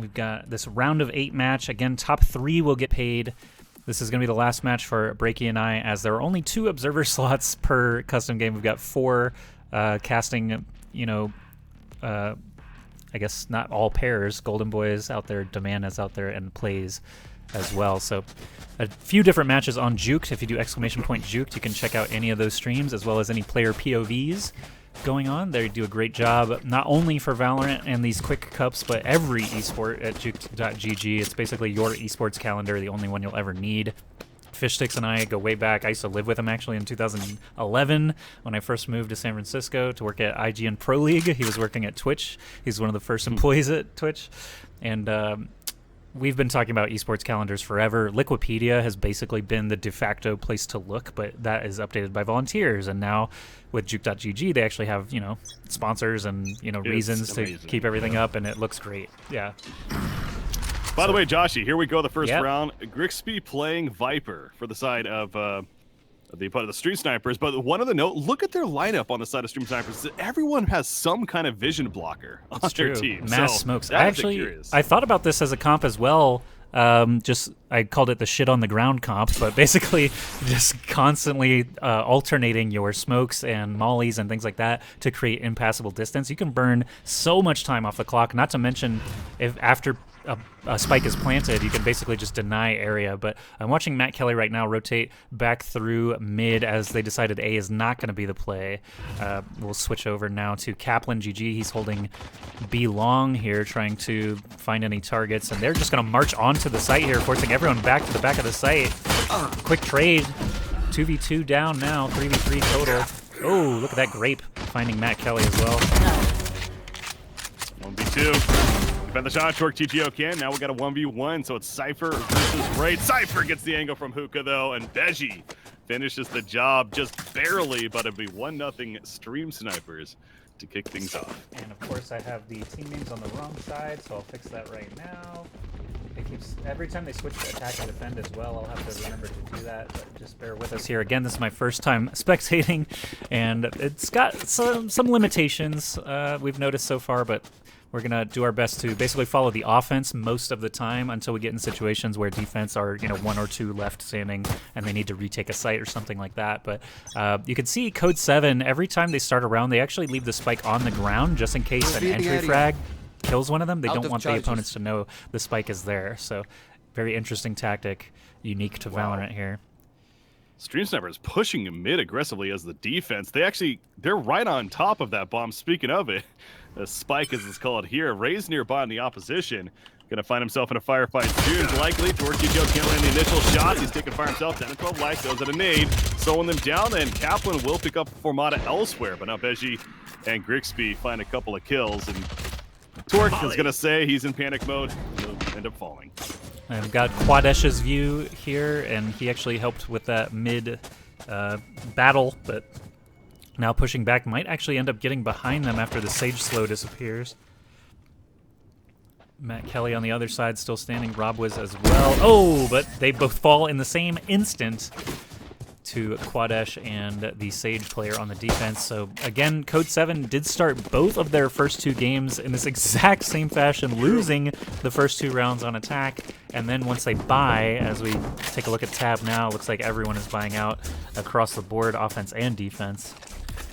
We've got this round of 8 match. Again, top 3 will get paid. This is going to be the last match for Breaky and I, as there are only 2 observer slots per custom game. We've got 4 casting, I guess not all pairs. Golden Boy is out there, Demand is out there, and Plays as well. So a few different matches on Juked. If you do ! Juked, you can check out any of those streams, as well as any player POVs going on. They do a great job, not only for Valorant and these quick cups, but every esport at juked.gg. It's basically your esports calendar, the only one you'll ever need. Fishsticks and I go way back. I used to live with him actually in 2011 when I first moved to San Francisco to work at IGN Pro League. He was working at Twitch. He's one of the first employees at Twitch. And we've been talking about esports calendars forever. Liquipedia has basically been the de facto place to look, but that is updated by volunteers. And now with juke.gg, they actually have, sponsors and, reasons to keep everything up, and it looks great. Yeah. By the way, Joshy, here we go, the first round. Grixby playing Viper for the side of the Stream Snipers. But one of the note, look at their lineup on the side of Stream Snipers. Everyone has some kind of vision blocker on their team. Mass smokes. I thought about this as a comp as well. I called it the shit on the ground comp, but basically just constantly alternating your smokes and mollies and things like that to create impassable distance. You can burn so much time off the clock, not to mention if after a spike is planted, you can basically just deny area. But I'm watching Matt Kelly right now rotate back through mid as they decided A is not going to be the play. We'll switch over now to Kaplan GG. He's holding B long here, trying to find any targets, and they're just going to march onto the site here, forcing everyone back to the back of the site. Quick trade. 2v2 down now, 3v3 total. Oh, look at that grape finding Matt Kelly as well. 1v2. Defend the shot, Torque TGO can. Now we got a 1v1, so it's Cypher versus Raid. Cypher gets the angle from Hookah, though, and Beji finishes the job just barely, but it'll be 1-0 Stream Snipers to kick things off. And, of course, I have the team names on the wrong side, so I'll fix that right now. It keeps, every time they switch to attack and defend as well, I'll have to remember to do that, but just bear with us here. Again, this is my first time spectating, and it's got some limitations we've noticed so far, but we're going to do our best to basically follow the offense most of the time until we get in situations where defense are, 1 or 2 left standing and they need to retake a site or something like that. But you can see Code7, every time they start a round, they actually leave the spike on the ground just in case an entry frag kills one of them. They don't want the opponents to know the spike is there. So very interesting tactic, unique to Valorant here. Stream Snipers pushing mid aggressively as the defense. They're right on top of that bomb. Speaking of it, the spike, as it's called here, Ray's nearby on the opposition. Gonna find himself in a firefight soon, likely. Torquillo can't land the initial shots. He's taking fire himself. 10 and 12 life, goes at a nade, slowing them down, and Kaplan will pick up Formata elsewhere, but now Beji and Grixby find a couple of kills, and Torque is gonna say he's in panic mode. He'll end up falling. I've got Quadesh's view here, and he actually helped with that mid battle, but now pushing back might actually end up getting behind them after the Sage Slow disappears. Matt Kelly on the other side still standing, Robwiz as well. Oh, but they both fall in the same instant to Quadesh and the Sage player on the defense. So again, Code7 did start both of their first 2 games in this exact same fashion, losing the first 2 rounds on attack. And then once they buy, as we take a look at tab now, looks like everyone is buying out across the board, offense and defense.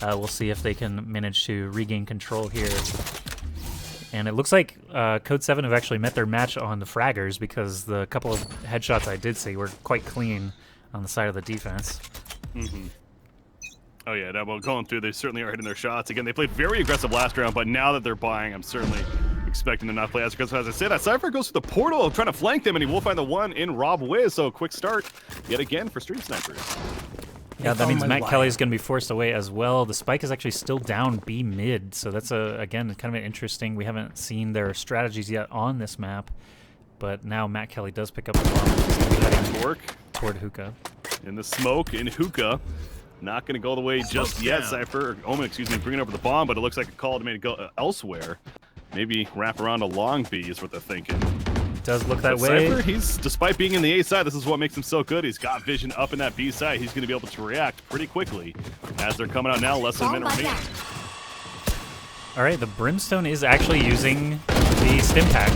We'll see if they can manage to regain control here. And it looks like Code7 have actually met their match on the fraggers, because the couple of headshots I did see were quite clean on the side of the defense. Oh yeah, that, well, going through, they certainly are hitting their shots. Again, they played very aggressive last round, but now that they're buying, I'm certainly expecting them not to play as aggressive as I say that. Cypher goes to the portal, trying to flank them, and he will find the one in Robwiz. So quick start yet again for Stream Snipers. Yeah, that means Matt Kelly is going to be forced away as well. The spike is actually still down B mid, so that's again kind of an interesting. We haven't seen their strategies yet on this map, but now Matt Kelly does pick up the bomb. He's going to be heading toward Hookah. In the smoke in Hookah, not going to go the way just yet. Cypher, Omen, excuse me, bringing over the bomb, but it looks like a call to maybe go elsewhere. Maybe wrap around a long B is what they're thinking. Does look that way. Cypher, despite being in the A side, this is what makes him so good. He's got vision up in that B side. He's going to be able to react pretty quickly as they're coming out now. Less than a minute remaining. All right, the Brimstone is actually using the stim pack.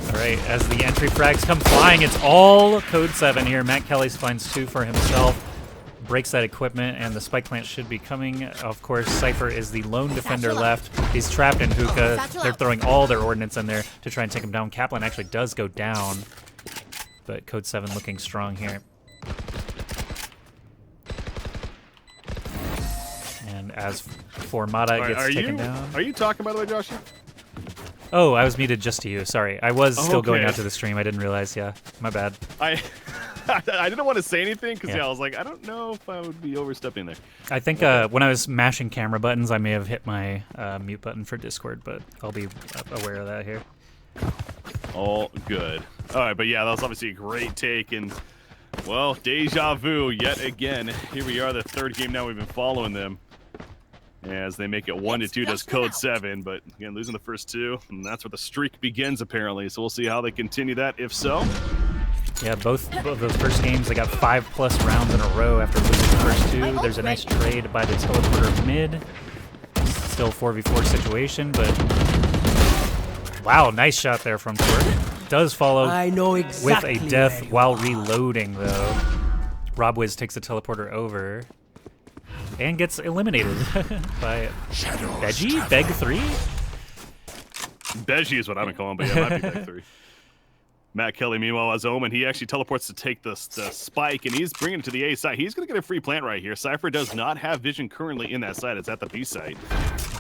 All right, as the entry frags come flying, it's all Code7 here. Matt Kelly finds 2 for himself, breaks that equipment, and the spike plant should be coming. Of course, Cypher is the lone defender left. He's trapped in hookah. They're throwing all their ordnance in there to try and take him down. Kaplan actually does go down, but Code7 looking strong here. And as Formata gets taken down. Are you talking, by the way, Josh? Oh, I was muted just to you. Sorry. I was still going out to the stream. I didn't realize. Yeah, my bad. I didn't want to say anything because I was like, I don't know if I would be overstepping there. I think when I was mashing camera buttons, I may have hit my mute button for Discord, but I'll be aware of that here. All good. All right, but yeah, that was obviously a great take, and well, deja vu yet again. Here we are, the 3rd game now we've been following them as they make it 1-2 does Code7, but again, losing the first 2, and that's where the streak begins apparently. So we'll see how they continue that, if so. Yeah, both of those first games, they got 5+ rounds in a row after losing the first 2. There's a nice trade by the teleporter mid. Still 4v4 situation, but wow, nice shot there from Twerk. Does follow with a death while reloading, though. RobWiz takes the teleporter over and gets eliminated by Veggie? Beg3? Veggie is what I've been calling, but yeah, it might be Beg3. Matt Kelly, meanwhile, as Omen, he actually teleports to take the spike, and he's bringing it to the A site. He's going to get a free plant right here. Cypher does not have vision currently in that site. It's at the B site.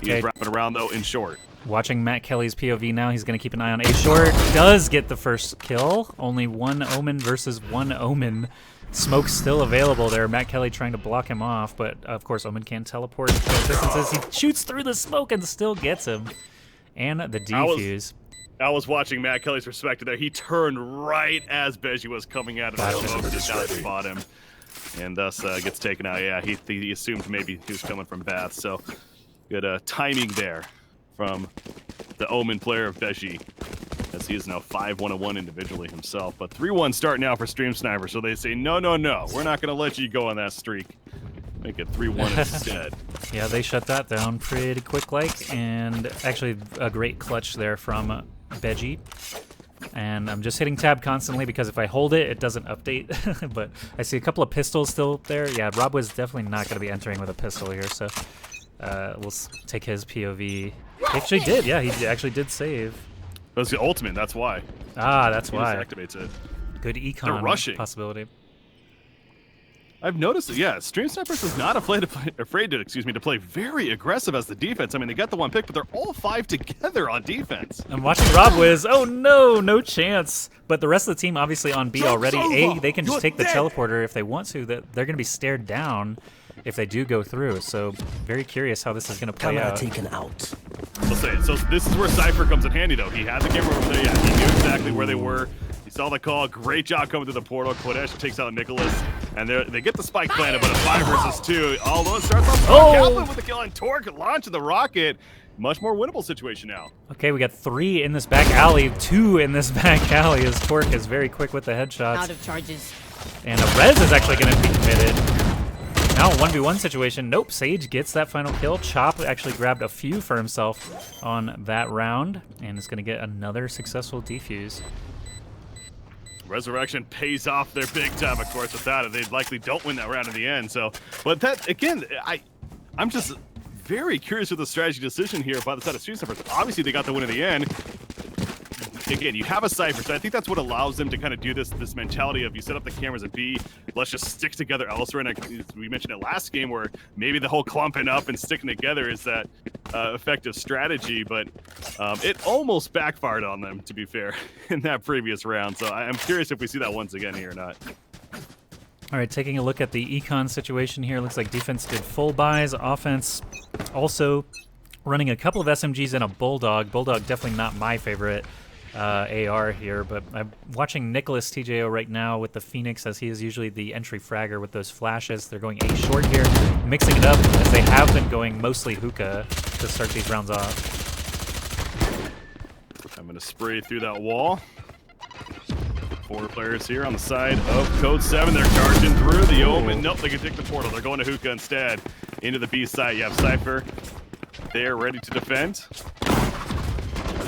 He's wrapping around, though, in short. Watching Matt Kelly's POV now, he's going to keep an eye on A short. Does get the first kill. Only 1 Omen versus 1 Omen. Smoke's still available there. Matt Kelly trying to block him off, but of course Omen can teleport distances. He shoots through the smoke and still gets him. And the defuse. I was watching Matt Kelly's perspective there. He turned right as Veggie was coming at him. Just out to spot him, and thus gets taken out. Yeah, he assumed maybe he was coming from Bath. So good timing there from the Omen player of Veggie, as he is now 5-1-1 individually himself. But 3-1 start now for Stream Sniper. So they say, no, we're not going to let you go on that streak. Make it 3-1 instead. Yeah, they shut that down pretty quick, and actually a great clutch there from Veggie. And I'm just hitting tab constantly because if I hold it, it doesn't update. But I see a couple of pistols still there. Yeah, Rob was definitely not going to be entering with a pistol here, so we'll take his POV. He actually did, yeah, he actually did save. That was the ultimate, that's why. Ah, that's why. He just activates it. Good econ possibility. I've noticed that, yeah, Stream Snipers is not afraid to play very aggressive as the defense. I mean, they got the 1 pick, but they're all 5 together on defense. I'm watching RobWiz. Oh no chance. But the rest of the team obviously on B already. A, they can just take the teleporter if they want to. They're going to be stared down if they do go through. So very curious how this is going to play out. Taken out. We'll say it. So this is where Cypher comes in handy, though. He had the camera over there. Yeah, he knew exactly where they were. He saw the call. Great job coming through the portal. Quadesh takes out Nicholas, and they get the spike planted, but a 5 versus 2. Although it starts off Kaplan with the kill, and Torque launching the rocket. Much more winnable situation now. Okay, we got 3 in this back alley, 2 in this back alley as Torque is very quick with the headshots. Out of charges. And a res is actually going to be committed. Now 1v1 situation. Nope, Sage gets that final kill. Chop actually grabbed a few for himself on that round, and is going to get another successful defuse. Resurrection pays off their big time, of course. Without it, they likely don't win that round in the end. So, but that again, I'm just very curious with the strategy decision here by the side of Street Snipers. Obviously, they got the win in the end. Again, you have a Cypher, so I think that's what allows them to kind of do this mentality of you set up the cameras at B, let's just stick together elsewhere. And we mentioned it last game where maybe the whole clumping up and sticking together is that effective strategy, but it almost backfired on them, to be fair, in that previous round. So I'm curious if we see that once again here or not. All right, taking a look at the econ situation here. Looks like defense did full buys, offense also running a couple of SMGs and a Bulldog. Bulldog definitely not my favorite AR here, but I'm watching Nicholas TJO right now with the Phoenix, as he is usually the entry fragger with those flashes. They're going A short here, mixing it up as they have been going mostly hookah to start these rounds off. I'm going to spray through that wall. 4 players here on the side of Code7. They're charging through the Omen. Nope, they can take the portal. They're going to hookah instead into the B side. You have Cypher there ready to defend.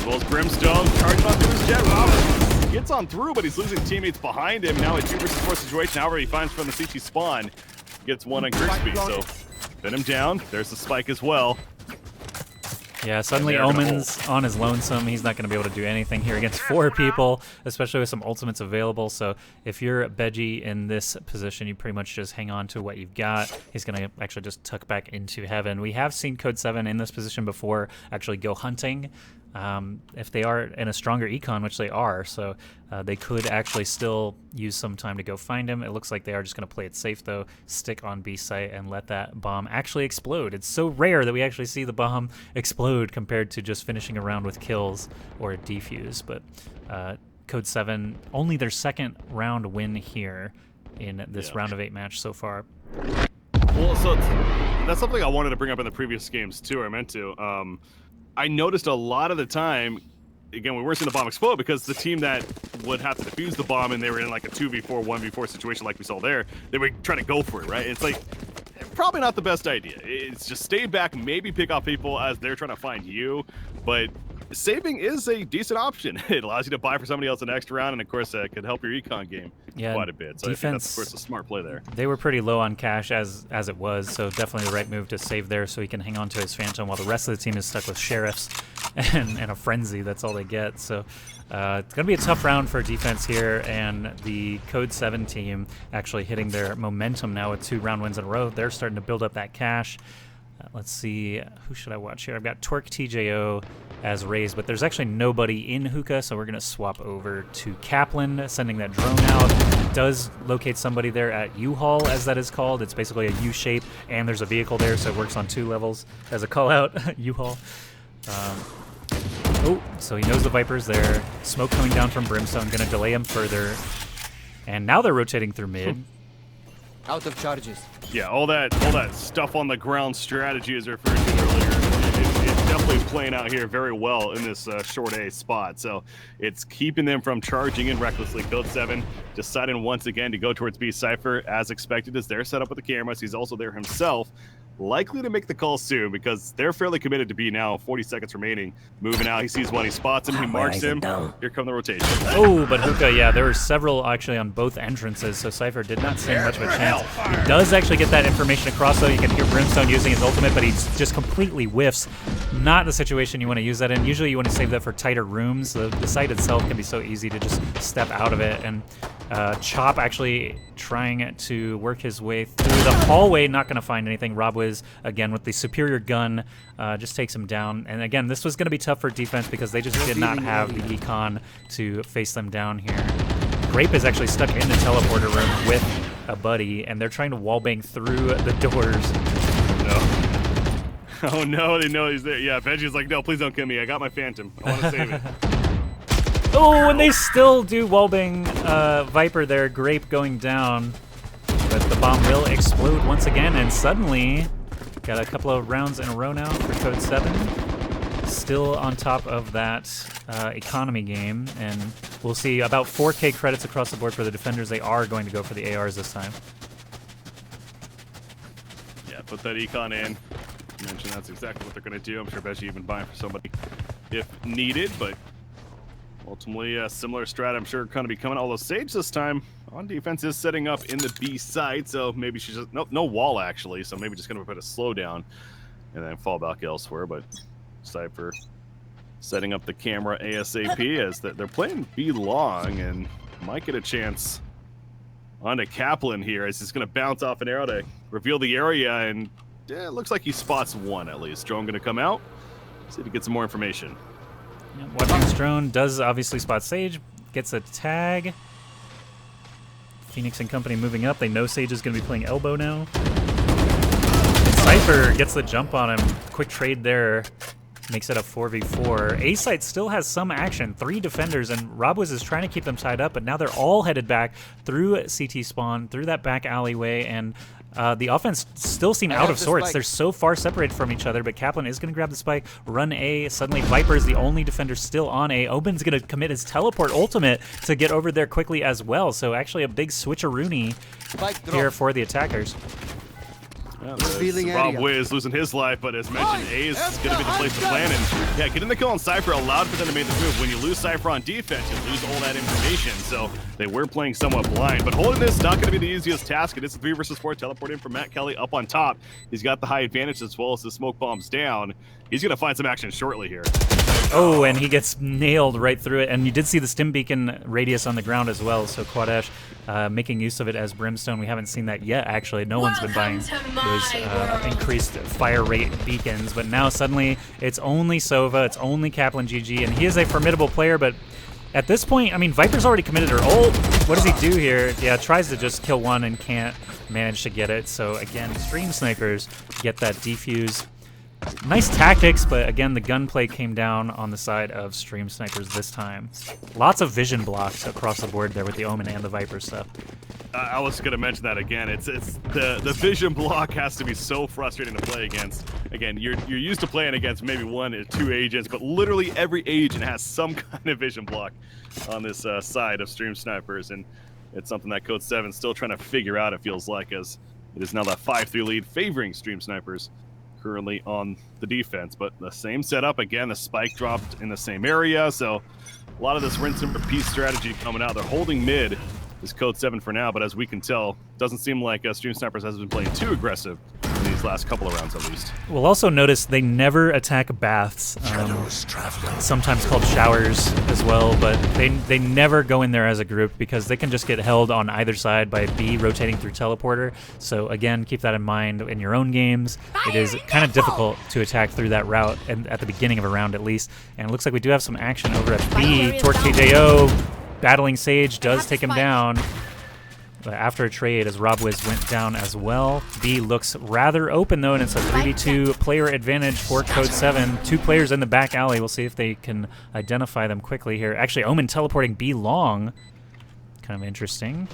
As well as Brimstone charging on through his jet. Rob gets on through, but he's losing teammates behind him. Now a 2 versus 4 situation. However, he finds from the CT spawn. Gets one on Grigsby, so pin him down. There's the spike as well. Yeah, suddenly Omen's on his lonesome. He's not going to be able to do anything here against 4 people, especially with some ultimates available. So if you're Beji in this position, you pretty much just hang on to what you've got. He's going to actually just tuck back into heaven. We have seen Code7 in this position before actually go hunting. If they are in a stronger econ, which they are, so they could actually still use some time to go find him. It looks like they are just going to play it safe, though, stick on B site and let that bomb actually explode. It's so rare that we actually see the bomb explode compared to just finishing a round with kills or a defuse, but Code7, only their second round win here in this round of 8 match so far. Well, so that's something I wanted to bring up in the previous games, too, or I meant to. I noticed a lot of the time, again, we weren't seeing the bomb explode because the team that would have to defuse the bomb and they were in like a 2v4, 1v4 situation like we saw there, they were trying to go for it, right? It's like, probably not the best idea. It's just stay back, maybe pick off people as they're trying to find you, but saving is a decent option. It allows you to buy for somebody else the next round, and of course, it could help your econ game quite a bit. So defense, I think that's, of course, a smart play there. They were pretty low on cash as it was, so definitely the right move to save there so he can hang on to his Phantom while the rest of the team is stuck with Sheriffs and a Frenzy. That's all they get. So it's going to be a tough round for defense here, and the Code7 team actually hitting their momentum now with 2 round wins in a row. They're starting to build up that cash. Let's see, who should I watch here? I've got Torque TJO as Raze, but there's actually nobody in Hookah, so we're going to swap over to Kaplan, sending that drone out. Does locate somebody there at U-Haul, as that is called. It's basically a U-shape, and there's a vehicle there, so it works on 2 levels as a call-out, U-Haul. Oh, so he knows the Viper's there. Smoke coming down from Brimstone, going to delay him further. And now they're rotating through mid. Out of charges. Yeah, all that stuff on the ground strategy is referred to earlier. It's definitely playing out here very well in this short A spot. So it's keeping them from charging in recklessly. Code7 deciding once again to go towards B Cypher as expected as they're set up with the cameras. He's also there himself. Likely to make the call soon because they're fairly committed to B now. 40 seconds remaining. Moving out. He sees one. He spots him. He marks him. Here come the rotation. Oh, but Hookah, yeah, there were several actually on both entrances, so Cypher did not stand much of a chance. He does actually get that information across, though. You can hear Brimstone using his ultimate, but he just completely whiffs. Not the situation you want to use that in. Usually you want to save that for tighter rooms. The site itself can be so easy to just step out of it. And Chop actually trying to work his way through the hallway, not going to find anything. Rob Wiz, again, with the superior gun, just takes him down. And again, this was going to be tough for defense because they just did not have the econ to face them down here. Grape is actually stuck in the teleporter room with a buddy, and they're trying to wallbang through the doors. No. Oh no, they know he's there. Yeah, Veggie's like, no, please don't kill me. I got my Phantom. I want to save it. Oh, and they still do wallbang Viper there. Grape going down. But the bomb will explode once again, and suddenly got a couple of rounds in a row now for Code7. Still on top of that economy game, and we'll see about 4K credits across the board for the defenders. They are going to go for the ARs this time. Yeah, put that econ in. You mentioned that's exactly what they're going to do. I'm sure Veggie even buying for somebody if needed, but ultimately a similar strat I'm sure going to be coming. Although Sage this time on defense is setting up in the B side, so maybe she's just no wall actually, so maybe just going to put a slowdown and then fall back elsewhere. But Cypher setting up the camera ASAP as they're playing B long and might get a chance onto Kaplan here as he's going to bounce off an arrow to reveal the area, and it looks like he spots one at least. Drone going to come out, see if he gets some more information. Yeah, watching this drone does obviously spot Sage, gets a tag. Phoenix and company moving up. They know Sage is going to be playing elbow now. Cypher gets the jump on him. Quick trade there. Makes it a 4v4. A-site still has some action. 3 defenders, and Robwiz is trying to keep them tied up, but now they're all headed back through CT spawn, through that back alleyway, and the offense still seem out of sorts. They're so far separated from each other, but Kaplan is going to grab the spike, run A. Suddenly Viper is the only defender still on A. Oben's going to commit his teleport ultimate to get over there quickly as well. So actually a big switcheroony here for the attackers. Yeah, Revealing Rob area. Wiz losing his life, but as mentioned, A is going to be the place to plan. And yeah, getting the kill on Cypher allowed for them to make the move. When you lose Cypher on defense, you lose all that information. So they were playing somewhat blind, but holding this not going to be the easiest task. It is a 3 versus 4 teleport in from Matt Kelly up on top. He's got the high advantage as well as the smoke bombs down. He's going to find some action shortly here. Oh, and he gets nailed right through it. And you did see the stim beacon radius on the ground as well. So Quadesh making use of it as Brimstone. We haven't seen that yet, actually. No one's been buying those increased fire rate beacons. But now suddenly it's only Sova, it's only Kaplan GG. And he is a formidable player, but at this point, I mean, Viper's already committed her ult. What does he do here? Yeah, tries to just kill one and can't manage to get it. So again, Stream Snipers get that defuse. Nice tactics, but again, the gunplay came down on the side of Stream Snipers this time. Lots of vision blocks across the board there with the Omen and the Viper stuff. I was going to mention that again. It's the vision block has to be so frustrating to play against. Again, you're used to playing against maybe 1 or 2 agents, but literally every agent has some kind of vision block on this side of Stream Snipers, and it's something that Code7 is still trying to figure out, it feels like, as it is now that 5-3 lead favoring Stream Snipers currently on the defense. But the same setup again, the spike dropped in the same area, so a lot of this rinse and repeat strategy coming out. They're holding mid is Code7 for now, but as we can tell, doesn't seem like Stream Snipers has been playing too aggressive in these last couple of rounds at least. We'll also notice they never attack baths, sometimes called showers as well, but they never go in there as a group because they can just get held on either side by B rotating through teleporter. So again, keep that in mind in your own games. It is kind of difficult to attack through that route and at the beginning of a round at least. And it looks like we do have some action over at B. Torque TJO battling Sage does take him down. But after a trade, as Rob Wiz went down as well. B looks rather open, though, and it's a 3v2 player advantage for Code7. 2 players in the back alley. We'll see if they can identify them quickly here. Actually, Omen teleporting B long. Kind of interesting.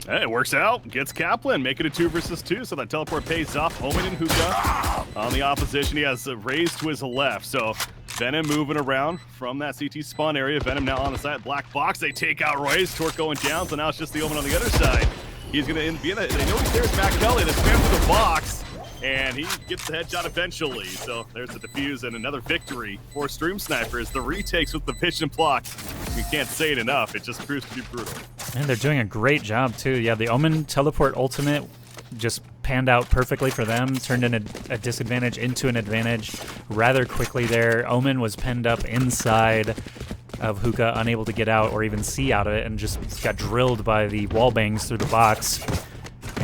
Hey, it works out. Gets Kaplan. Make it a 2 versus 2, so that teleport pays off. Omen and Hookah on the opposition. He has Raze to his left, so Venom moving around from that CT spawn area. Venom now on the side. Black box. They take out Royce. Torque going down, so now it's just the Omen on the other side. He's going to be in it. They know he's there. It's Matt Kelly. They spam through the box, and he gets the headshot eventually. So there's the defuse and another victory for Stream Snipers. The retakes with the vision blocks. You can't say it enough. It just proves to be brutal. And they're doing a great job, too. Yeah, the Omen teleport ultimate just panned out perfectly for them, turned in a disadvantage into an advantage rather quickly there. Omen was penned up inside of Hookah, unable to get out or even see out of it, and just got drilled by the wall bangs through the box.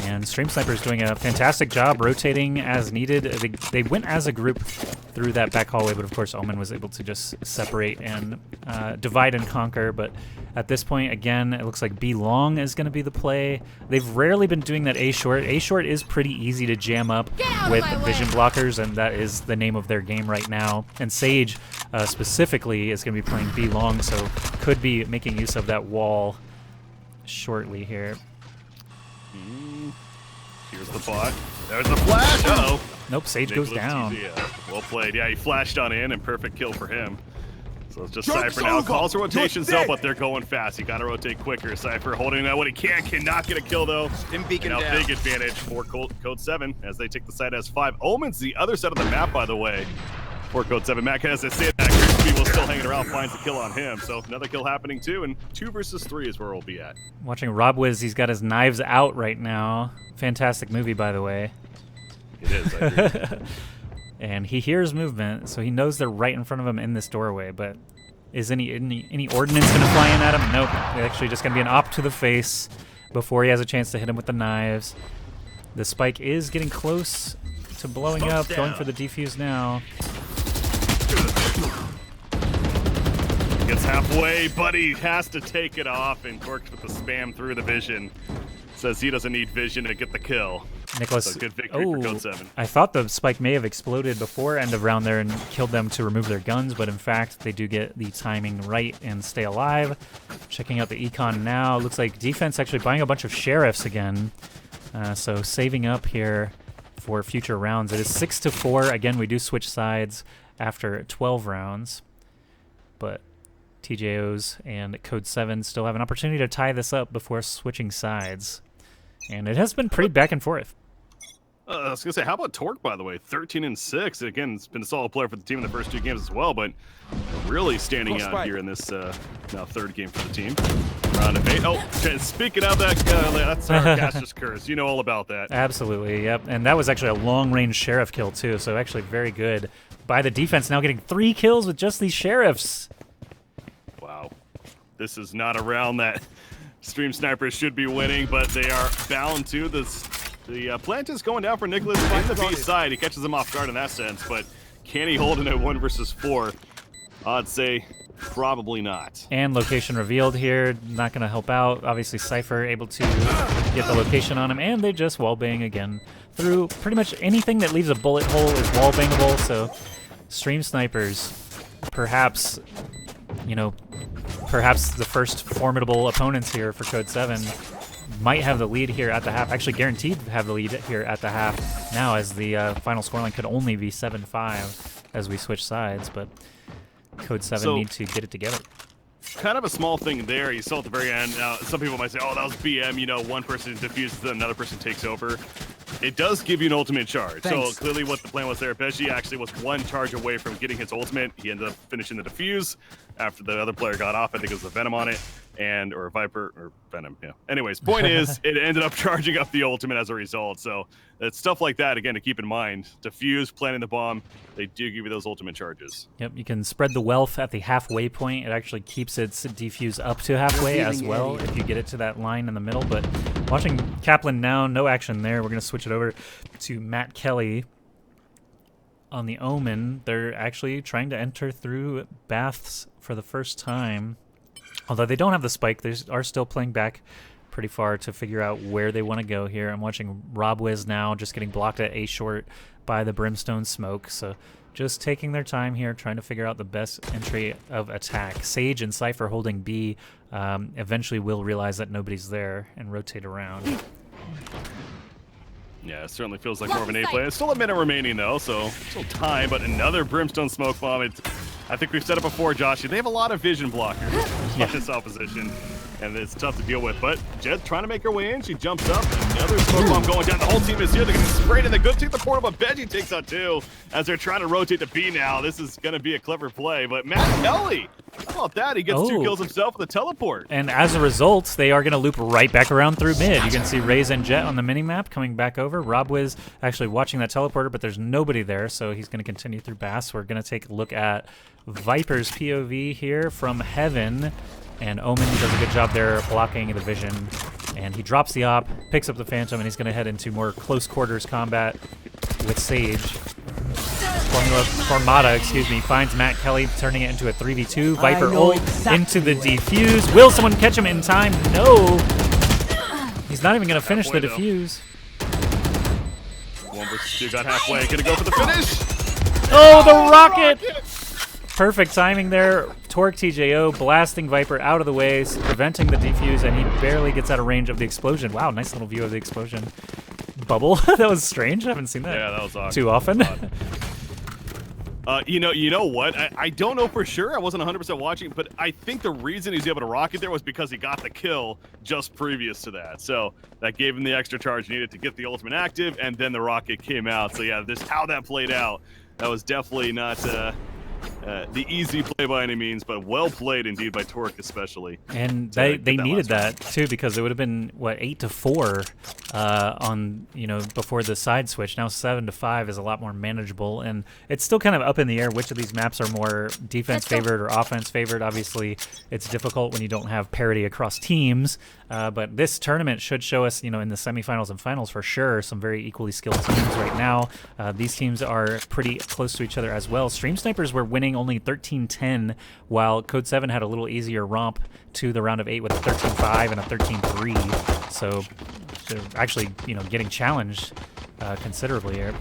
And Stream Sniper's doing a fantastic job rotating as needed. They went as a group through that back hallway, but of course Omen was able to just separate and divide and conquer. But at this point, again, it looks like B long is going to be the play. They've rarely been doing that A short. A short is pretty easy to jam up with vision blockers, and that is the name of their game right now. And Sage specifically is going to be playing B long, so could be making use of that wall shortly here. Here's the bot. There's the flash. Uh-oh. Nope, Sage goes down. Well played. Yeah, he flashed on in, and perfect kill for him. So it's just Cypher now. Calls for rotations though, but they're going fast. You gotta rotate quicker. Cypher holding that what he can. Cannot get a kill though. Stim beacon now down. Big advantage for Code7 as they take the side as 5. Omen's the other side of the map, by the way, for Code7. Matt, as they say that, Crispy was still hanging around, finds the kill on him. So another kill happening too, and 2 versus 3 is where we'll be at. Watching Rob Wiz, he's got his knives out right now. Fantastic movie, by the way. It is, I agree. And he hears movement, so he knows they're right in front of him in this doorway, but is any ordnance going to fly in at him? Nope. It's actually just going to be an op to the face before he has a chance to hit him with the knives. The spike is getting close to blowing up, going for the defuse now. Gets halfway, but he has to take it off and works with the spam through the vision. Says he doesn't need vision to get the kill. Nicholas, so good victory for Code7. I thought the spike may have exploded before end of round there and killed them to remove their guns, but in fact they do get the timing right and stay alive. Checking out the econ now. Looks like defense actually buying a bunch of sheriffs again. So saving up here for future rounds. It is 6-4. Again, we do switch sides after 12 rounds, but TJOs and Code7 still have an opportunity to tie this up before switching sides. And it has been pretty back and forth. I was gonna say, how about Torque, by the way? 13-6. Again, it's been a solid player for the team in the first 2 games as well, but really standing out here in this now 3rd game for the team. Round of 8. Oh, speaking of that, that's our Caster's Curse. You know all about that. Absolutely, yep. And that was actually a long-range Sheriff kill, too, so actually very good by the defense. Now getting 3 kills with just these Sheriffs. Wow. This is not a round that Stream Snipers should be winning, but they are bound to. The plant is going down for Nicholas on the B side. He catches him off guard in that sense, but can he hold in a 1 versus 4? I'd say probably not. And location revealed here, not going to help out. Obviously, Cypher able to get the location on him, and they just wallbang again. Through pretty much anything that leaves a bullet hole is wallbangable, so Stream Snipers, perhaps, you know, perhaps the first formidable opponents here for Code7 might have the lead here at the half. Actually, guaranteed to have the lead here at the half now, as the final scoreline could only be 7-5 as we switch sides, but Code7 need to get it together. Kind of a small thing there. You saw at the very end. Some people might say, oh, that was BM. You know, one person defuses, then another person takes over. It does give you an ultimate charge. Thanks. So clearly what the plan was there. Beji actually was 1 charge away from getting his ultimate. He ended up finishing the defuse after the other player got off. I think it was the Venom on it. Or Viper, or Venom, yeah. Anyways, point is, it ended up charging up the ultimate as a result. So it's stuff like that, again, to keep in mind. Defuse, planting the bomb, they do give you those ultimate charges. Yep, you can spread the wealth at the halfway point. It actually keeps its defuse up to halfway as well if you get it to that line in the middle. But watching Kaplan now, no action there. We're going to switch it over to Matt Kelly on the Omen. They're actually trying to enter through Baths for the first time. Although they don't have the spike, they are still playing back pretty far to figure out where they want to go here. I'm watching RobWiz now just getting blocked at A short by the Brimstone smoke. So just taking their time here, trying to figure out the best entry of attack. Sage and Cypher holding B eventually will realize that nobody's there and rotate around. Yeah, it certainly feels like more of an A play. It's still a minute remaining, though, so still time, but another Brimstone smoke bomb. I think we've said it before, Josh. They have a lot of vision blockers on this opposition, and it's tough to deal with. But Jet trying to make her way in. She jumps up. Another smoke bomb going down. The whole team is here. They're getting sprayed, and they go take the portal, but Beji takes out 2 as they're trying to rotate to B now. This is going to be a clever play, but Matt Kelly, how about that? He gets 2 kills himself with a teleport. And as a result, they are going to loop right back around through mid. You can see Raze and Jet on the minimap coming back over. RobWiz actually watching that teleporter, but there's nobody there, so he's going to continue through Bass. We're going to take a look at Viper's POV here from Heaven, and Omen does a good job there blocking the vision, and he drops the op, picks up the Phantom, and he's going to head into more close quarters combat with Sage. Formata, finds Matt Kelly, turning it into a 3v2. Viper ult into the defuse. Will someone catch him in time? No. He's not even going to finish the defuse. 1 versus 2 got halfway. Gonna go for the finish. Oh, the rocket! Perfect timing there. Torque TJO blasting Viper out of the way, preventing the defuse, and he barely gets out of range of the explosion. Wow, nice little view of the explosion. Bubble. That was strange. I haven't seen that, that was awesome. too often. You know what? I don't know for sure. I wasn't 100% watching, but I think the reason he's able to rocket there was because he got the kill just previous to that. So that gave him the extra charge needed to get the ultimate active, and then the rocket came out. So yeah, this how that played out. That was definitely not the easy play by any means, but well played indeed by Torque especially. And they needed that too, because it would have been what 8-4 on before the side switch. Now 7-5 is a lot more manageable, and it's still kind of up in the air which of these maps are more defense favored or offense favored. Obviously, it's difficult when you don't have parity across teams, but this tournament should show us, in the semifinals and finals for sure, some very equally skilled teams right now. These teams are pretty close to each other as well. Stream Snipers were winning only 13-10, while Code7 had a little easier romp to the round of 8 with a 13-5 and a 13-3. So they're actually, getting challenged considerably here.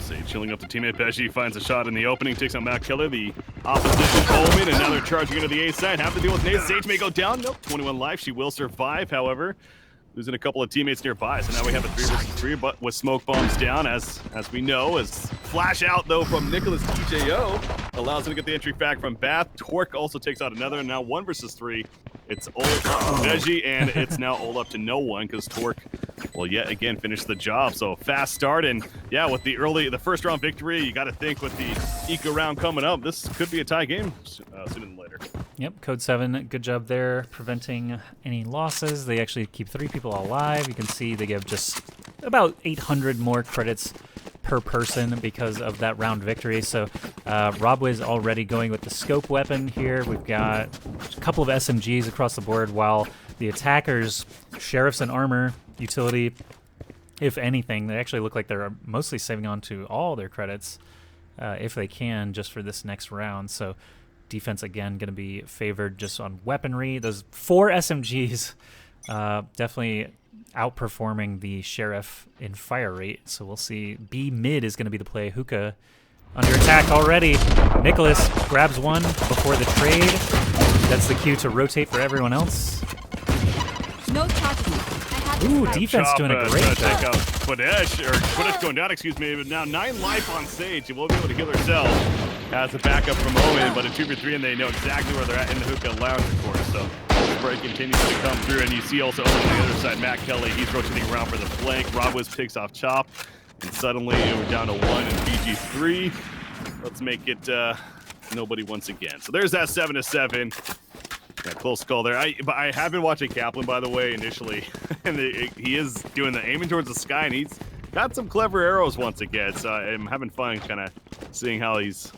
Sage chilling up the teammate. Beji finds a shot in the opening, takes out Matt Killer. The opposition Omen, and now they're charging into the A side. Have to deal with Nate. Sage may go down. Nope, 21 life. She will survive, however. Losing a couple of teammates nearby, so now we have a 3 versus 3, but with smoke bombs down, as we know. As flash out though from Nicholas TJO allows him to get the entry back from Bath. Torque also takes out another, and now 1 versus 3. It's all up to Beji, and it's now all up to no one because Torque will yet again finish the job. So fast start, and yeah, with the first round victory, you got to think with the eco round coming up, this could be a tie game sooner than later. Yep, Code7, good job there, preventing any losses. They actually keep 3 people alive. You can see they give just about 800 more credits per person because of that round victory. So Robwiz already going with the scope weapon here. We've got a couple of SMGs across the board, while the attackers, sheriffs and armor, utility, if anything, they actually look like they're mostly saving on to all their credits if they can, just for this next round. So defense, again, going to be favored just on weaponry. Those 4 SMGs definitely outperforming the sheriff in fire rate. So we'll see. B mid is going to be the play. Hookah under attack already. Nicholas grabs one before the trade. That's the cue to rotate for everyone else. No charges. Ooh, defense doing a great job. Take out Quadesh going down, excuse me, but now 9 life on stage. She won't be able to heal herself as a backup from Omen, but a 2v3, and they know exactly where they're at in the hookah lounge, of course. So spray continues to come through, and you see also Omen on the other side, Matt Kelly, he's rotating around for the flank. Robwiz picks off Chop, and suddenly we're down to 1 and PG 3. Let's make it nobody once again. So there's that 7-7. Yeah, close call there. I have been watching Kaplan, by the way, initially, and he is doing the aiming towards the sky, and he's got some clever arrows once again. So I'm having fun kind of seeing how he's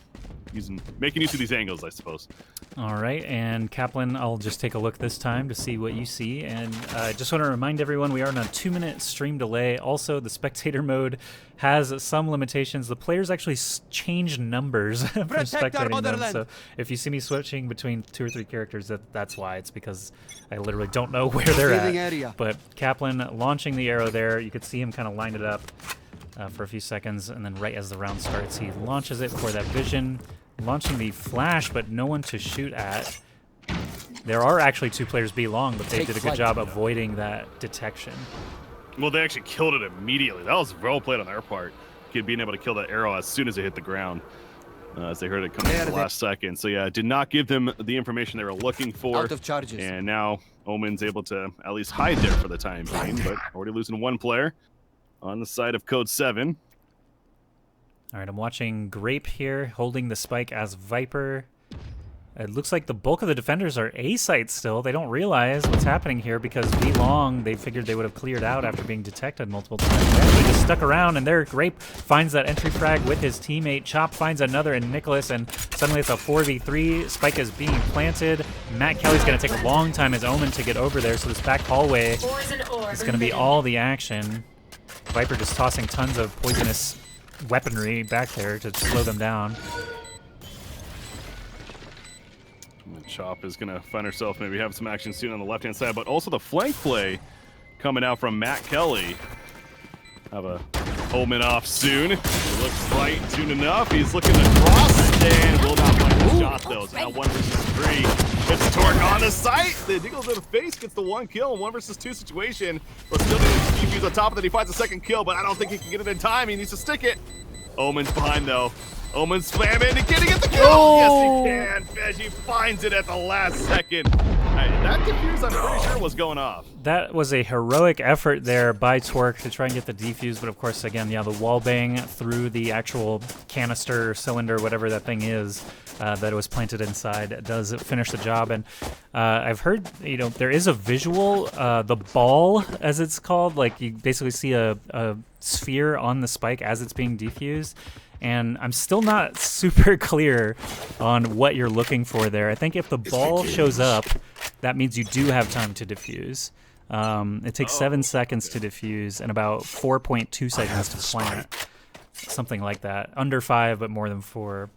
making use of these angles, I suppose. All right, and Kaplan, I'll just take a look this time to see what you see. And I just want to remind everyone we are on a 2-minute stream delay. Also, the spectator mode has some limitations. The players actually change numbers from spectating them. So if you see me switching between 2 or 3 characters, that's why. It's because I literally don't know where they're at. But Kaplan launching the arrow there, you could see him kind of line it up for a few seconds, and then right as the round starts, he launches it for that vision. Launching the flash, but no one to shoot at. There are actually 2 players B long, but they did a good job avoiding that detection. Well, they actually killed it immediately. That was well played on their part, being able to kill that arrow as soon as it hit the ground, as they heard it coming in the last second. So yeah, it did not give them the information they were looking for. Out of charges. And now Omen's able to at least hide there for the time being, but already losing 1 player on the side of Code7. All right, I'm watching Grape here, holding the spike as Viper. It looks like the bulk of the defenders are A site still. They don't realize what's happening here because B long, they figured they would have cleared out after being detected multiple times. They actually just stuck around, and there Grape finds that entry frag with his teammate. Chop finds another in Nicholas, and suddenly it's a 4v3. Spike is being planted. Matt Kelly's going to take a long time as Omen to get over there, so this back hallway is going to be all the action. Viper just tossing tons of poisonous weaponry back there to slow them down. And Chop is going to find herself maybe have some action soon on the left-hand side, but also the flank play coming out from Matt Kelly. Have a Omen off soon. It looks right soon enough. He's looking to cross and will not find the shot though. So now 1 versus 3. It's Torque on the site. The Deagle to the face gets the 1 kill. 1 versus 2 situation. But still needs to defuse on top of that. He finds a 2nd kill, but I don't think he can get it in time. He needs to stick it. Omen's behind though. Omen's slamming and getting it the kill. Oh. Yes, he can. Veggie finds it at the last second. That defuse, I'm pretty sure, was going off. That was a heroic effort there by Torque to try and get the defuse, but of course, again, yeah, the wall bang through the actual canister, cylinder, whatever that thing is that it was planted inside does finish the job. And I've heard, there is a visual, the ball, as it's called, like you basically see a sphere on the spike as it's being defused. And I'm still not super clear on what you're looking for there. I think if the ball shows up, that means you do have time to defuse. It takes 7 seconds to defuse and about 4.2 seconds to plant. Something like that. Under 5, but more than 4.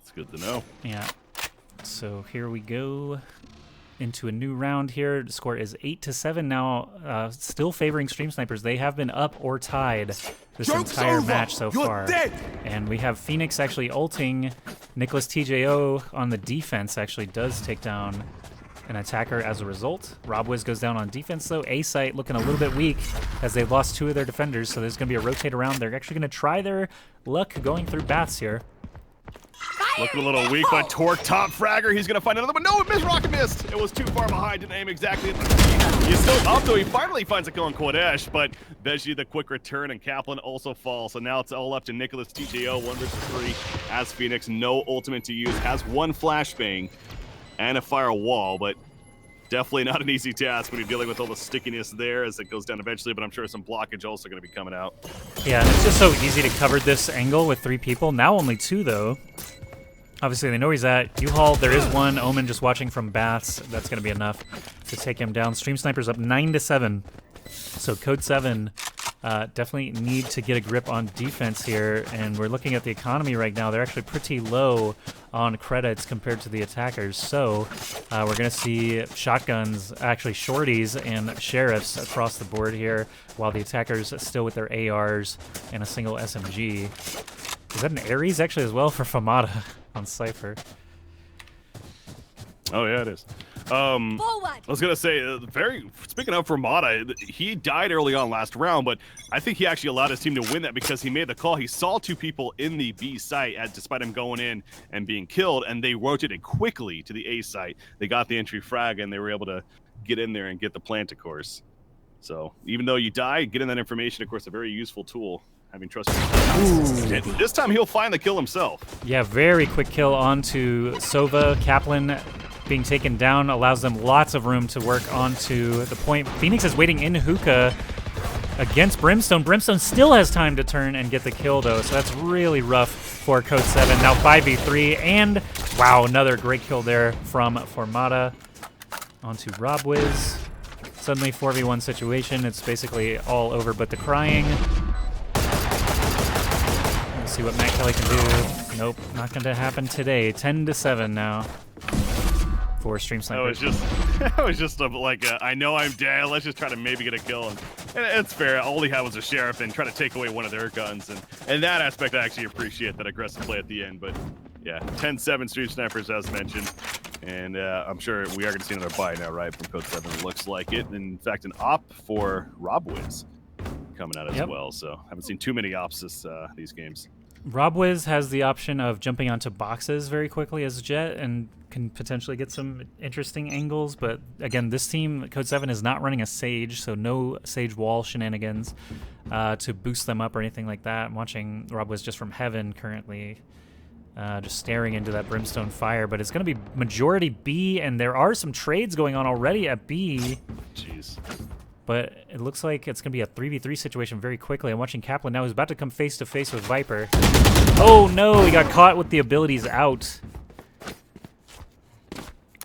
It's good to know. Yeah. So here we go into a new round here. The score is 8-7 now, still favoring Stream Snipers. They have been up or tied this entire match so far. And we have Phoenix actually ulting. Nicholas TJO on the defense actually does take down an attacker as a result. Robwiz goes down on defense though. A-site looking a little bit weak as they've lost 2 of their defenders, so there's going to be a rotate around. They're actually going to try their luck going through baths here. Looking a little weak, but Torque top fragger. He's gonna find another one. No, it missed. Rocket missed. It was too far behind. Didn't aim exactly. He's still up though. He finally finds a kill on Quadesh, but Veggie the quick return and Kaplan also falls. So now it's all up to Nicholas TJO 1 versus 3. As Phoenix, no ultimate to use, has one flashbang and a firewall, but definitely not an easy task when you're dealing with all the stickiness there as it goes down eventually, but I'm sure some blockage also going to be coming out. Yeah, and it's just so easy to cover this angle with 3 people. Now only 2, though. Obviously, they know where he's at. U-Haul, there is one. Omen just watching from Baths. That's going to be enough to take him down. Stream Sniper's up 9-7. So Code7 definitely need to get a grip on defense here. And we're looking at the economy right now. They're actually pretty low on credits compared to the attackers. So we're going to see shotguns, actually shorties and sheriffs across the board here, while the attackers still with their ARs and a single SMG. Is that an Ares actually as well for Famata on Cypher? Oh yeah, it is. I was gonna say, speaking of Fermata, he died early on last round, but I think he actually allowed his team to win that because he made the call. He saw 2 people in the B site, despite him going in and being killed, and they rotated quickly to the A site. They got the entry frag, and they were able to get in there and get the plant, of course. So even though you die, getting that information, of course, a very useful tool. Having trust. And this time he'll find the kill himself. Yeah, very quick kill onto Sova. Kaplan being taken down allows them lots of room to work onto the point. Phoenix is waiting in hookah against Brimstone. Brimstone still has time to turn and get the kill, though, so that's really rough for Code7. Now 5v3, and wow, another great kill there from Formata onto RobWiz. Suddenly 4v1 situation. It's basically all over but the crying. Let's see what Matt Kelly can do. Nope, not going to happen today. 10-7 now for Stream Sniper. It was just I know I'm dead. Let's just try to maybe get a kill. And it's fair. All he had was a sheriff and try to take away one of their guns. And that aspect, I actually appreciate that aggressive play at the end. But yeah, 10-7 Stream Snipers as mentioned. And I'm sure we are going to see another buy now, right, from Code7. Looks like it. In fact, an op for RobWiz coming out as well. So haven't seen too many ops these games. RobWiz has the option of jumping onto boxes very quickly as Jet and can potentially get some interesting angles. But again, this team, Code7, is not running a Sage, so no Sage wall shenanigans to boost them up or anything like that. I'm watching RobWiz just from heaven currently, just staring into that Brimstone fire. But it's going to be majority B, and there are some trades going on already at B. Jeez. But it looks like it's going to be a 3v3 situation very quickly. I'm watching Kaplan now. He's about to come face-to-face with Viper. Oh, no. He got caught with the abilities out.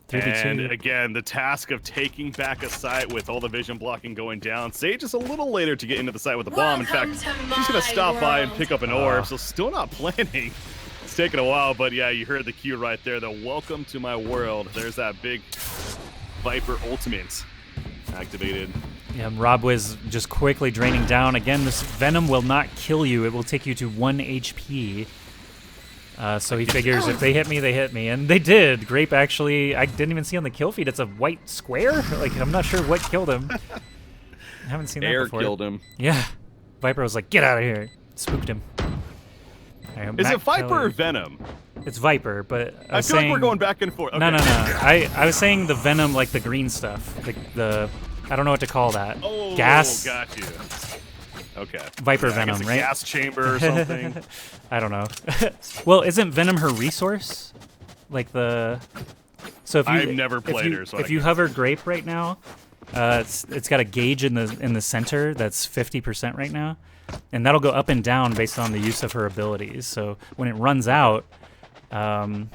3v2. And again, the task of taking back a site with all the vision blocking going down. Sage is a little later to get into the site with the bomb. In fact, he's going to stop by and pick up an orb, so still not planning. It's taken a while, but yeah, you heard the cue right there. The welcome to my world. There's that big Viper ultimate activated. Yeah, RobWiz just quickly draining down. Again, this Venom will not kill you. It will take you to 1 HP. So he figures if they hit me, they hit me. And they did. Grape actually, I didn't even see on the kill feed. It's a white square? Like, I'm not sure what killed him. I haven't seen that before. Air killed him. Yeah. Viper was like, get out of here. Spooked him. Right, Is it Viper or Venom? It's Viper, but I feel like we're going back and forth. Okay. No. I was saying the Venom, like the green stuff. The I don't know what to call that. Oh, gas? Got you. Okay. Viper yeah, Venom, right? Gas chamber or something. I don't know. Well, isn't Venom her resource? Like the... So if you, I've never played her, so if you hover Grape right now, it's got a gauge in the center that's 50% right now, and that'll go up and down based on the use of her abilities. So when it runs out... I'm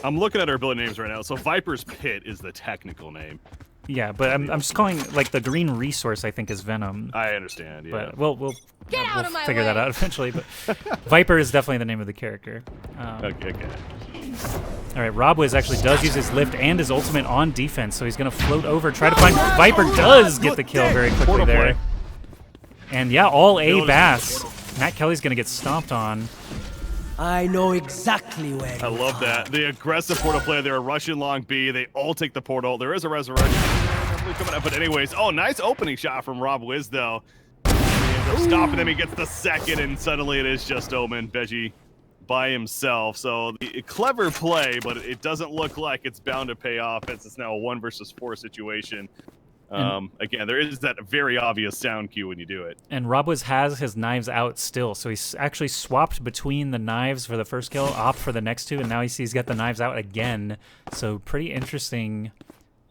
looking at her ability names right now. So Viper's Pit is the technical name. Yeah, but I'm just calling, like, the green resource, I think, is Venom. I understand, yeah. But we'll figure that out eventually. But Viper is definitely the name of the character. Okay. All right, RobWiz actually does use his lift and his ultimate on defense, so he's going to float over, try to find... Viper does get the kill very quickly there. And yeah, all A Bass. Matt Kelly's going to get stomped on. I know exactly where I love that. The aggressive portal play. They're rushing long B. They all take the portal. There is a resurrection coming up. But anyways, oh, nice opening shot from RobWiz, though. Stopping him. He gets the second, and suddenly it is just Omen. Veggie by himself. So the clever play, but it doesn't look like it's bound to pay off as it's now a 1 versus 4 situation. Again, there is that very obvious sound cue when you do it. And Robwiz has his knives out still, so he's actually swapped between the knives for the first kill, opt for the next two, and now he's got the knives out again. So pretty interesting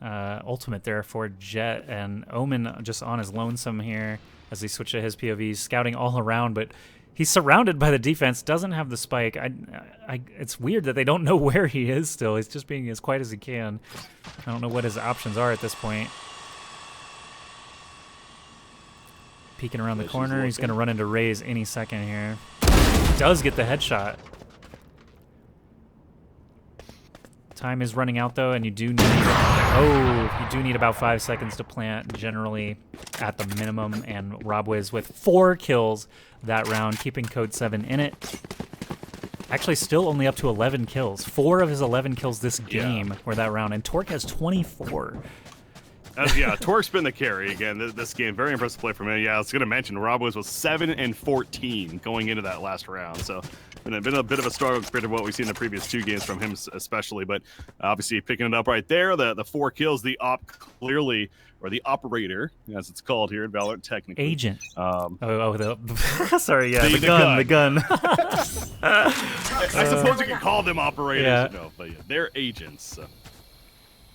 ultimate there for Jet, and Omen just on his lonesome here as he switched to his POV, scouting all around, but he's surrounded by the defense, doesn't have the spike. It's weird that they don't know where he is still. He's just being as quiet as he can. I don't know what his options are at this point. Peeking around the corner. He's going to run into Raze any second here. Does get the headshot. Time is running out though, and you do need about 5 seconds to plant generally at the minimum, and Robwiz with 4 kills that round, keeping Code7 in it. Actually still only up to 11 kills. 4 of his 11 kills this game were that round, and Torque has 24. Yeah, Torque's been the carry again this game. Very impressive play from him. Yeah, I was going to mention Robwiz was 7 and 14 going into that last round. So been a bit of a struggle compared to what we've seen in the previous 2 games from him especially. But obviously picking it up right there. The 4 kills, the op clearly, or the operator, as it's called here in Valorant technically. Agent. Sorry, the gun. I suppose you can call them operators. Yeah. No, but yeah, they're agents. So.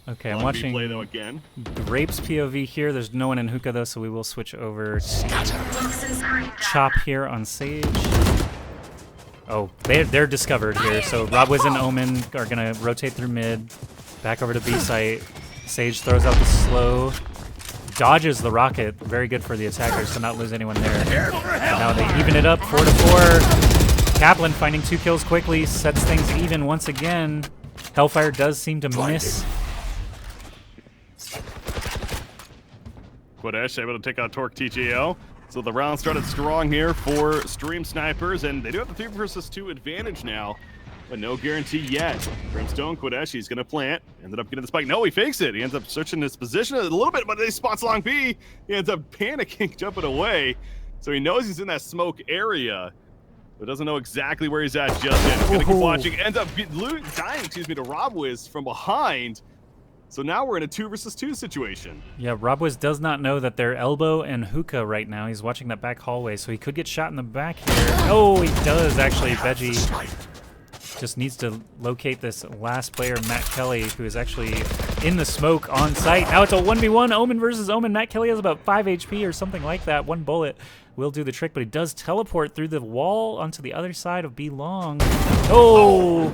Okay, I'm watching replay, though, again. Grape's POV here. There's no one in hookah though, so we will switch over to Chop here on Sage. Oh, they're discovered here. So Robwiz and Omen are gonna rotate through mid, back over to B site. Sage throws out the slow, dodges the rocket. Very good for the attackers to not lose anyone there. And now they even it up, 4-4. Kaplan finding 2 kills quickly, sets things even once again. Hellfire does seem to miss. Quadesh able to take out Torque TGO. So the round started strong here for Stream Snipers, and they do have the 3 versus 2 advantage now, but no guarantee yet. Brimstone, Quadesh, he's going to plant. Ended up getting the spike. No, he fakes it. He ends up searching his position a little bit, but he spots long B. He ends up panicking, jumping away. So he knows he's in that smoke area, but doesn't know exactly where he's at just yet. He's going to keep watching. Ends up dying, to Robwiz from behind. So now we're in a 2 versus 2 situation. Yeah, Robwiz does not know that they're elbow and hookah right now. He's watching that back hallway, so he could get shot in the back here. Oh, he does actually. Veggie just needs to locate this last player, Matt Kelly, who is actually in the smoke on site. Now it's a 1v1, Omen versus Omen. Matt Kelly has about 5 HP or something like that. 1 bullet will do the trick, but he does teleport through the wall onto the other side of B long. Oh!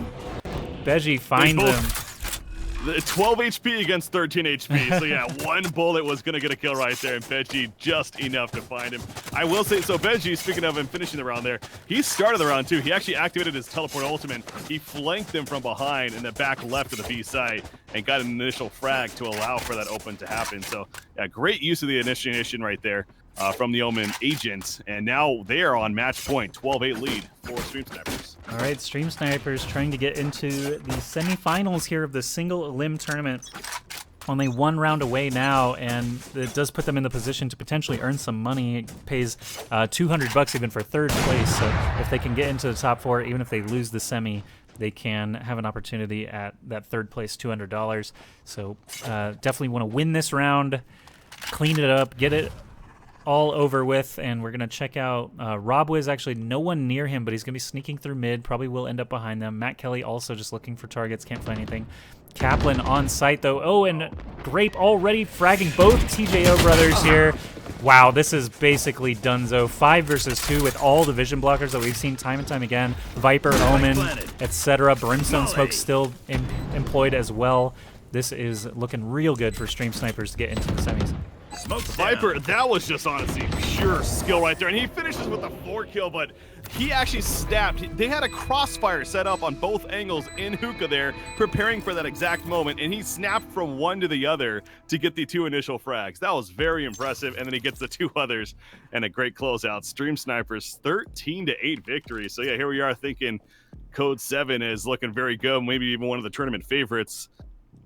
Veggie finds him. 12 HP against 13 HP. So yeah, 1 bullet was going to get a kill right there, and Veggie just enough to find him. I will say, so Veggie, speaking of him finishing the round there, he started the round too. He actually activated his teleport ultimate. He flanked them from behind in the back left of the B site and got an initial frag to allow for that open to happen. So yeah, great use of the initiation right there from the Omen agent. And now they are on match point, 12-8 lead for Stream Snipers. All right, Stream Snipers trying to get into the semifinals here of the single elim tournament. Only 1 round away now, and it does put them in the position to potentially earn some money. It pays $200 even for 3rd place. So if they can get into the top 4, even if they lose the semi, they can have an opportunity at that 3rd place $200. So definitely want to win this round, clean it up, get it all over with, and we're going to check out Robwiz. Actually, no one near him, but he's going to be sneaking through mid, probably will end up behind them. Matt Kelly also just looking for targets, can't find anything. Kaplan on site, though. Oh, and Grape already fragging both TJO brothers here. Wow, this is basically donezo. 5 versus 2 with all the vision blockers that we've seen time and time again. Viper, Omen, etc. Brimstone Smoke still employed as well. This is looking real good for Stream Snipers to get into the semis. Viper, that was just honestly pure skill right there, and he finishes with a 4 kill, but he actually snapped. They had a crossfire set up on both angles in hookah there, preparing for that exact moment, and he snapped from one to the other to get the 2 initial frags. That was very impressive, and then he gets the 2 others, and a great closeout. Stream Snipers 13-8 victory. So yeah, here we are thinking Code7 is looking very good, maybe even one of the tournament favorites.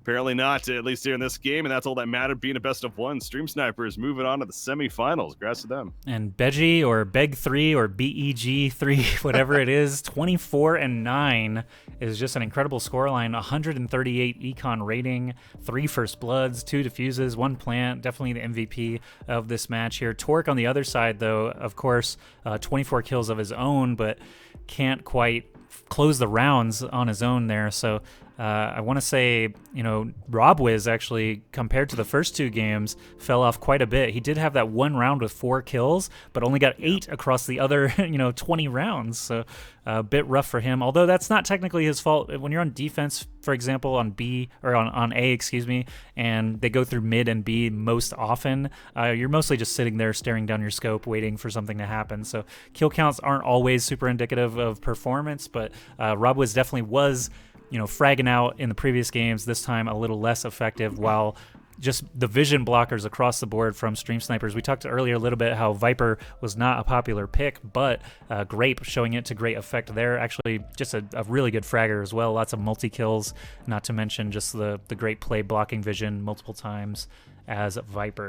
Apparently not, at least here in this game, and that's all that mattered, being a best of one. Stream Snipers moving on to the semifinals. Congrats to them. And Beji, or Beg3, or BEG3, whatever it is, 24-9 is just an incredible scoreline. 138 econ rating, 3 first bloods, 2 defuses, 1 plant. Definitely the MVP of this match here. Torque on the other side, though, of course, 24 kills of his own, but can't quite close the rounds on his own there. So I want to say, Robwiz actually, compared to the first 2 games, fell off quite a bit. He did have that 1 round with 4 kills, but only got 8 across the other, 20 rounds. So a bit rough for him. Although that's not technically his fault. When you're on defense, for example, on B or on A, excuse me, and they go through mid and B most often, you're mostly just sitting there staring down your scope, waiting for something to happen. So kill counts aren't always super indicative of performance, but Robwiz definitely was, fragging out in the previous games, this time a little less effective, while just the vision blockers across the board from Stream Snipers. We talked earlier a little bit how Viper was not a popular pick, but Grape showing it to great effect there. Actually, just a really good fragger as well. Lots of multi-kills, not to mention just the great play blocking vision multiple times as Viper.